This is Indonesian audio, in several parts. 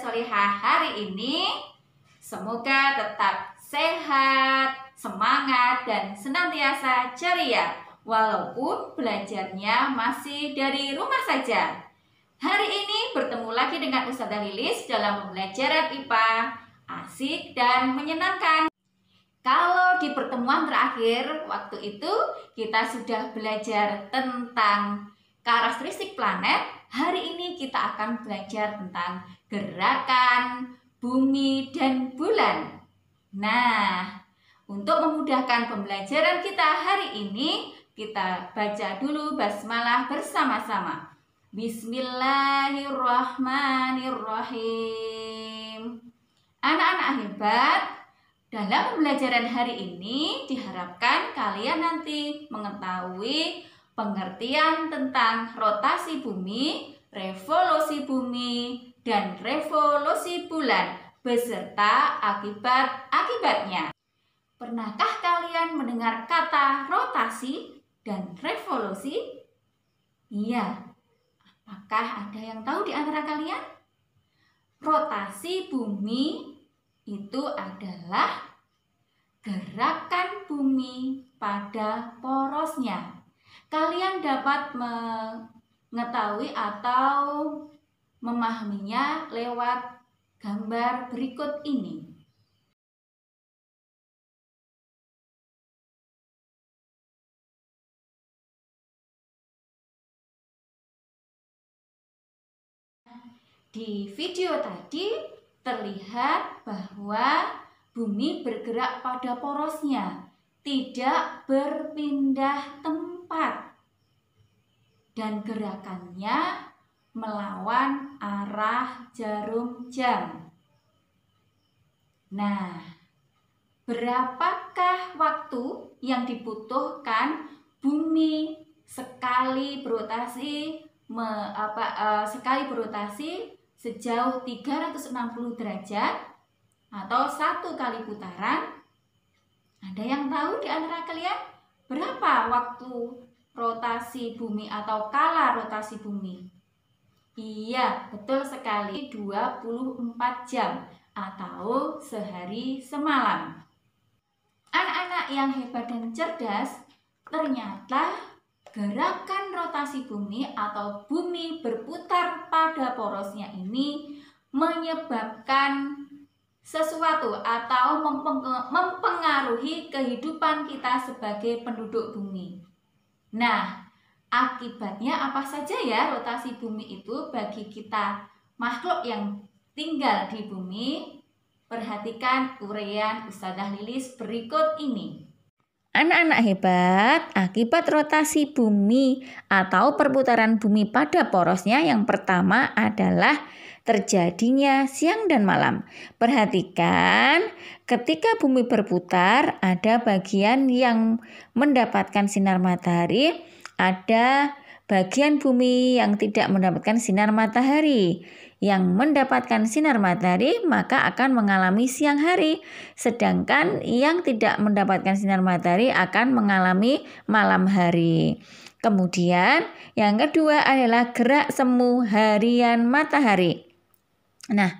solihah hari ini. Semoga tetap sehat, semangat, dan senantiasa ceria walaupun belajarnya masih dari rumah saja. Hari ini bertemu lagi dengan Ustazah Lilis dalam pembelajaran IPA asik dan menyenangkan. Kalau di pertemuan terakhir waktu itu kita sudah belajar tentang karakteristik planet. Hari ini kita akan belajar tentang gerakan bumi dan bulan. Nah, untuk memudahkan pembelajaran kita hari ini, kita baca dulu basmalah bersama-sama. Bismillahirrahmanirrahim. Anak-anak hebat, dalam pembelajaran hari ini diharapkan kalian nanti mengetahui pengertian tentang rotasi bumi, revolusi bumi, dan revolusi bulan beserta akibat-akibatnya. Pernahkah kalian mendengar kata rotasi dan revolusi? Iya. Apakah ada yang tahu di antara kalian? Rotasi bumi itu adalah gerakan bumi pada porosnya. Kalian dapat mengetahui atau memahaminya lewat gambar berikut ini. Di video tadi terlihat bahwa bumi bergerak pada porosnya, tidak berpindah tempat, dan gerakannya melawan arah jarum jam. Nah, berapakah waktu yang dibutuhkan bumi sekali berotasi sejauh 360 derajat atau 1 kali putaran? Ada yang tahu di antara kalian berapa waktu rotasi bumi atau kala rotasi bumi? Iya, betul sekali, 24 jam atau sehari semalam. Anak-anak yang hebat dan cerdas, ternyata gerakan rotasi bumi atau bumi berputar pada porosnya ini menyebabkan sesuatu atau mempengaruhi kehidupan kita sebagai penduduk bumi. Nah, akibatnya apa saja ya rotasi bumi itu bagi kita makhluk yang tinggal di bumi? Perhatikan uraian Ustazah Lilis berikut ini. Anak-anak hebat, akibat rotasi bumi atau perputaran bumi pada porosnya yang pertama adalah terjadinya siang dan malam. Perhatikan, ketika bumi berputar, ada bagian yang mendapatkan sinar matahari, ada bagian bumi yang tidak mendapatkan sinar matahari. Yang mendapatkan sinar matahari maka akan mengalami siang hari, sedangkan yang tidak mendapatkan sinar matahari akan mengalami malam hari. Kemudian yang kedua adalah gerak semu harian matahari. Nah,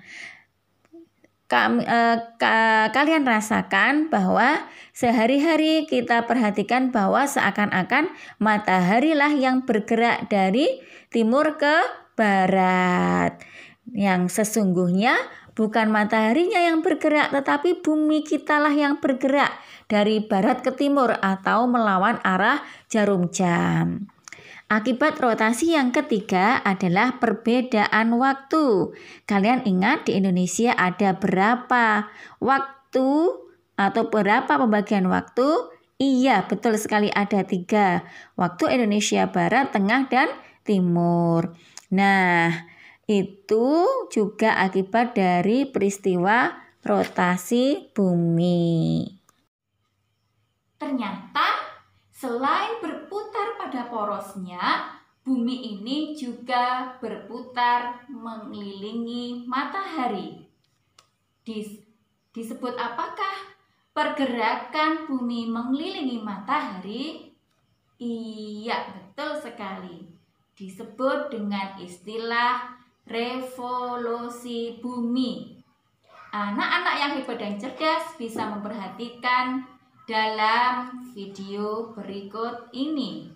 kalian rasakan bahwa sehari-hari kita perhatikan bahwa seakan-akan mataharilah yang bergerak dari timur ke barat. Yang sesungguhnya bukan mataharinya yang bergerak, tetapi bumi kitalah yang bergerak dari barat ke timur atau melawan arah jarum jam. Akibat rotasi yang ketiga adalah perbedaan waktu. Kalian ingat di Indonesia ada berapa waktu atau berapa pembagian waktu? Iya, betul sekali, ada 3. Waktu Indonesia Barat, Tengah, dan Timur. Nah, itu juga akibat dari peristiwa rotasi bumi. Ternyata selain berputar pada porosnya, bumi ini juga berputar mengelilingi matahari. Disebut apakah pergerakan bumi mengelilingi matahari? Iya, betul sekali. Disebut dengan istilah revolusi bumi. Anak-anak yang hebat dan cerdas bisa memperhatikan dalam video berikut ini.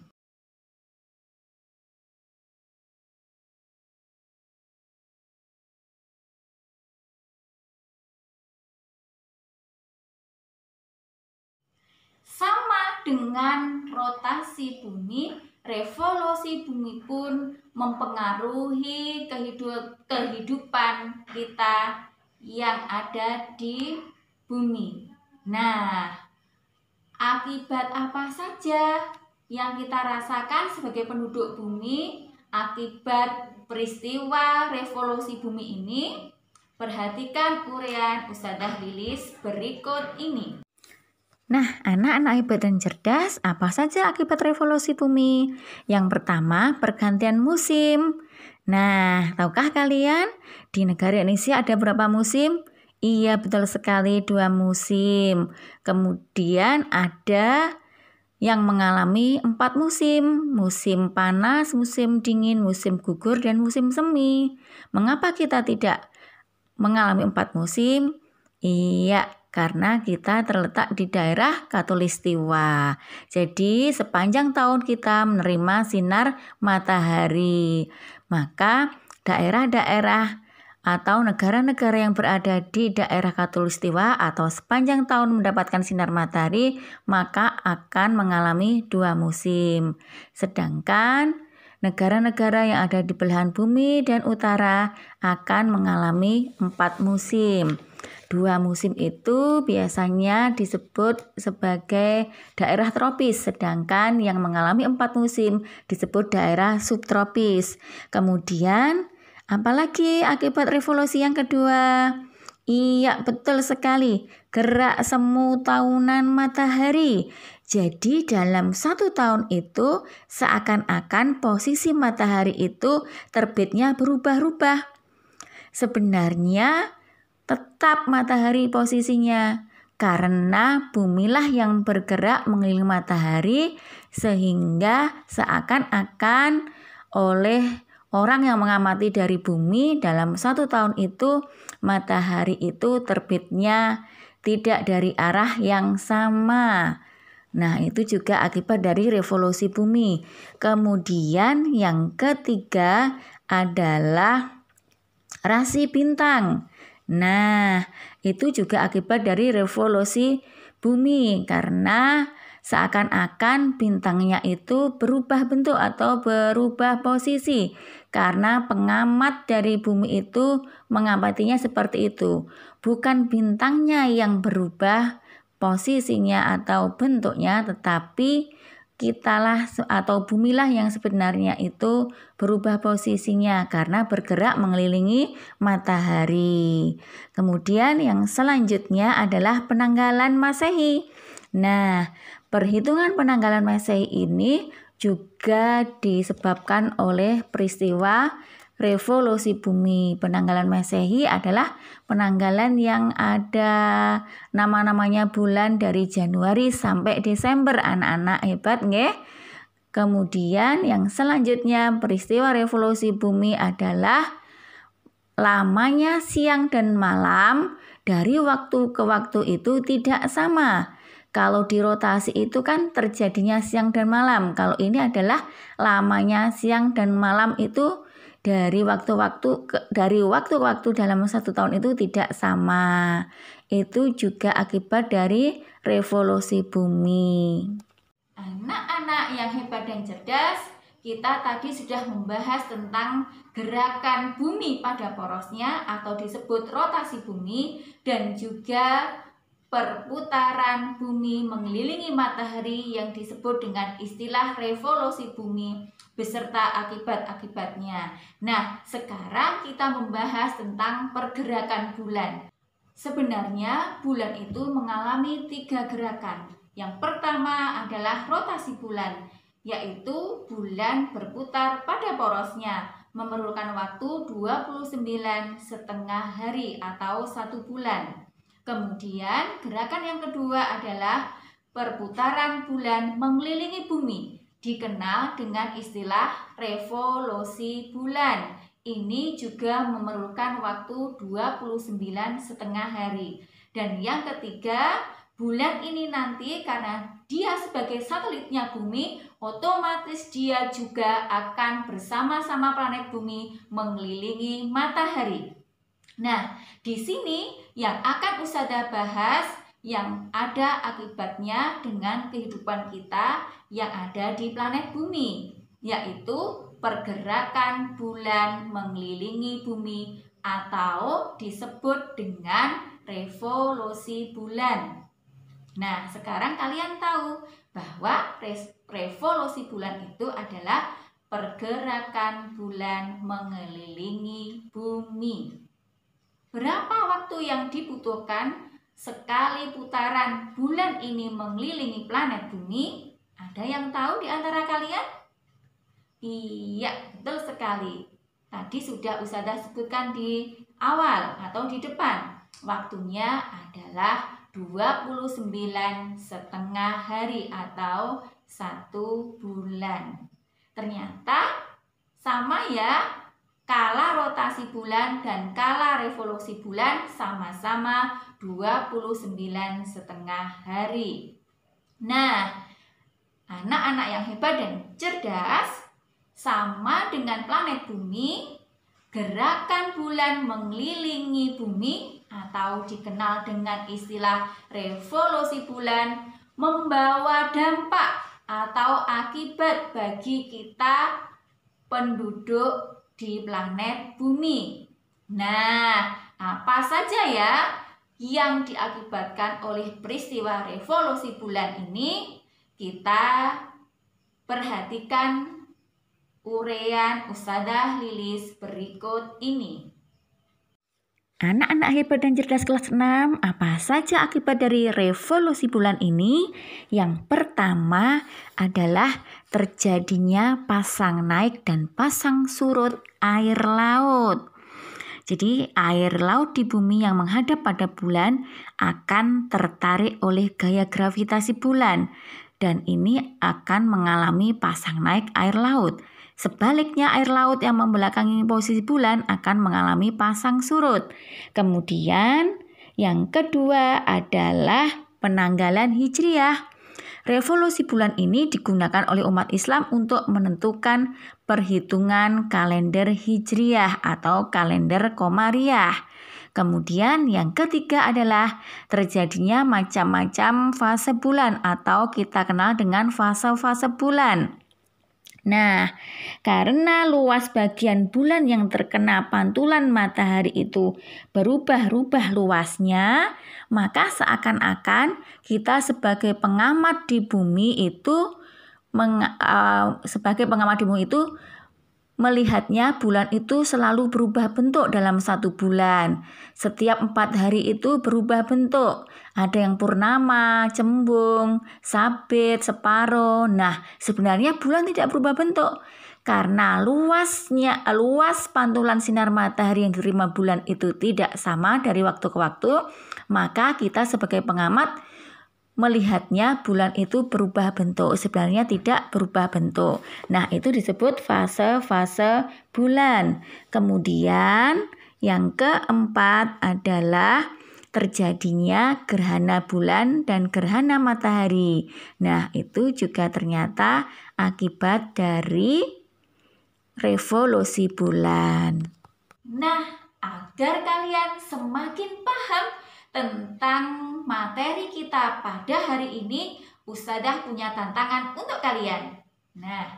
Sama dengan rotasi bumi, revolusi bumi pun mempengaruhi kehidupan kita yang ada di bumi. Nah, akibat apa saja yang kita rasakan sebagai penduduk bumi akibat peristiwa revolusi bumi ini? Perhatikan uraian Ustadzah Lilis berikut ini. Nah, anak-anak hebat dan cerdas, apa saja akibat revolusi bumi? Yang pertama, pergantian musim. Nah, tahukah kalian di negara Indonesia ada berapa musim? Iya, betul sekali, 2 musim. Kemudian ada yang mengalami 4 musim, musim panas, musim dingin, musim gugur, dan musim semi. Mengapa kita tidak mengalami 4 musim? Iya, karena kita terletak di daerah Khatulistiwa. Jadi sepanjang tahun kita menerima sinar matahari. Maka daerah-daerah atau negara-negara yang berada di daerah Khatulistiwa atau sepanjang tahun mendapatkan sinar matahari, maka akan mengalami 2 musim. Sedangkan negara-negara yang ada di belahan bumi dan utara akan mengalami 4 musim. 2 musim itu biasanya disebut sebagai daerah tropis, sedangkan yang mengalami 4 musim disebut daerah subtropis. Kemudian, apalagi akibat revolusi yang kedua? Iya, betul sekali, gerak semu tahunan matahari. Jadi dalam 1 tahun itu seakan-akan posisi matahari itu terbitnya berubah-ubah. Sebenarnya tetap matahari posisinya karena bumilah yang bergerak mengelilingi matahari, sehingga seakan-akan oleh orang yang mengamati dari bumi dalam 1 tahun itu matahari itu terbitnya tidak dari arah yang sama. Nah, itu juga akibat dari revolusi bumi. Kemudian yang ketiga adalah rasi bintang. Nah, itu juga akibat dari revolusi bumi karena seakan-akan bintangnya itu berubah bentuk atau berubah posisi karena pengamat dari bumi itu mengamatinya seperti itu. Bukan bintangnya yang berubah posisinya atau bentuknya, tetapi kitalah atau bumilah yang sebenarnya itu berubah posisinya karena bergerak mengelilingi matahari. Kemudian yang selanjutnya adalah penanggalan Masehi. Nah, perhitungan penanggalan Masehi ini juga disebabkan oleh peristiwa revolusi bumi. Penanggalan Masehi adalah penanggalan yang ada nama-namanya bulan dari Januari sampai Desember. Anak-anak hebat nggih. Kemudian yang selanjutnya peristiwa revolusi bumi adalah lamanya siang dan malam dari waktu ke waktu itu tidak sama. Kalau di rotasi itu kan terjadinya siang dan malam. Kalau ini adalah lamanya siang dan malam itu dari waktu-waktu dalam 1 tahun itu tidak sama. Itu juga akibat dari revolusi bumi. Anak-anak yang hebat dan cerdas, kita tadi sudah membahas tentang gerakan bumi pada porosnya atau disebut rotasi bumi dan juga perputaran bumi mengelilingi matahari yang disebut dengan istilah revolusi bumi beserta akibat-akibatnya. Nah, sekarang kita membahas tentang pergerakan bulan. Sebenarnya bulan itu mengalami 3 gerakan. Yang pertama adalah rotasi bulan, yaitu bulan berputar pada porosnya, memerlukan waktu 29,5 hari atau 1 bulan. Kemudian gerakan yang kedua adalah perputaran bulan mengelilingi bumi, dikenal dengan istilah revolusi bulan. ini juga memerlukan waktu 29,5 hari. Dan yang ketiga, bulan ini nanti karena dia sebagai satelitnya bumi, otomatis dia juga akan bersama-sama planet bumi mengelilingi matahari. Nah, di sini yang akan Ustazah bahas yang ada akibatnya dengan kehidupan kita yang ada di planet bumi, yaitu pergerakan bulan mengelilingi bumi atau disebut dengan revolusi bulan. Nah, sekarang kalian tahu bahwa revolusi bulan itu adalah pergerakan bulan mengelilingi bumi. Berapa waktu yang dibutuhkan sekali putaran bulan ini mengelilingi planet bumi? Ada yang tahu di antara kalian? Iya, betul sekali. Tadi sudah Ustazah sebutkan di awal atau di depan. Waktunya adalah 29,5 hari atau 1 bulan. Ternyata sama ya, kala rotasi bulan dan kala revolusi bulan sama-sama 29,5 hari. Nah, anak-anak yang hebat dan cerdas, sama dengan planet bumi, gerakan bulan mengelilingi bumi atau dikenal dengan istilah revolusi bulan membawa dampak atau akibat bagi kita penduduk di planet bumi. Nah, apa saja ya yang diakibatkan oleh peristiwa revolusi bulan ini? Kita perhatikan uraian Ustazah Lilis berikut ini. Anak-anak hebat dan cerdas kelas 6, apa saja akibat dari revolusi bulan ini? Yang pertama adalah terjadinya pasang naik dan pasang surut air laut. Jadi air laut di bumi yang menghadap pada bulan akan tertarik oleh gaya gravitasi bulan dan ini akan mengalami pasang naik air laut. Sebaliknya air laut yang membelakangi posisi bulan akan mengalami pasang surut. Kemudian yang kedua adalah penanggalan hijriah. Revolusi bulan ini digunakan oleh umat Islam untuk menentukan perhitungan kalender hijriah atau kalender komariah. Kemudian yang ketiga adalah terjadinya macam-macam fase bulan atau kita kenal dengan fase-fase bulan. Nah, karena luas bagian bulan yang terkena pantulan matahari itu berubah-ubah luasnya, maka seakan-akan kita sebagai pengamat di bumi itu melihatnya bulan itu selalu berubah bentuk dalam 1 bulan. Setiap 4 hari itu berubah bentuk. Ada yang purnama, cembung, sabit, separuh. Nah, sebenarnya bulan tidak berubah bentuk. Karena luas pantulan sinar matahari yang diterima bulan itu tidak sama dari waktu ke waktu, maka kita sebagai pengamat melihatnya bulan itu berubah bentuk, sebenarnya tidak berubah bentuk. Nah, itu disebut fase-fase bulan. Kemudian yang keempat adalah terjadinya gerhana bulan dan gerhana matahari. Nah, itu juga ternyata akibat dari revolusi bulan. Nah, agar kalian semakin paham tentang materi kita pada hari ini, Ustazah punya tantangan untuk kalian. Nah,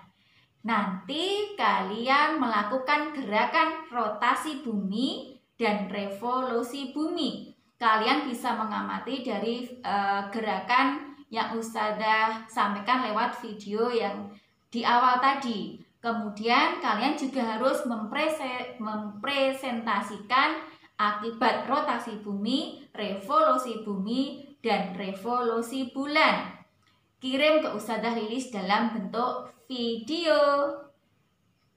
nanti kalian melakukan gerakan rotasi bumi dan revolusi bumi. Kalian bisa mengamati dari gerakan yang Ustazah sampaikan lewat video yang di awal tadi. Kemudian kalian juga harus mempresentasikan akibat rotasi bumi, dan revolusi bulan. Kirim ke Ustazah Lilis dalam bentuk video.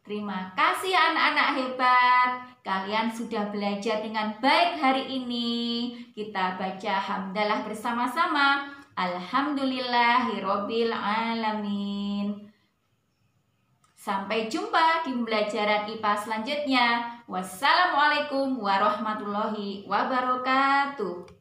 Terima kasih anak-anak hebat. Kalian sudah belajar dengan baik hari ini. Kita baca hamdalah bersama-sama. Alhamdulillahirobbil alamin. Sampai jumpa di pembelajaran IPA selanjutnya. Wassalamualaikum warahmatullahi wabarakatuh.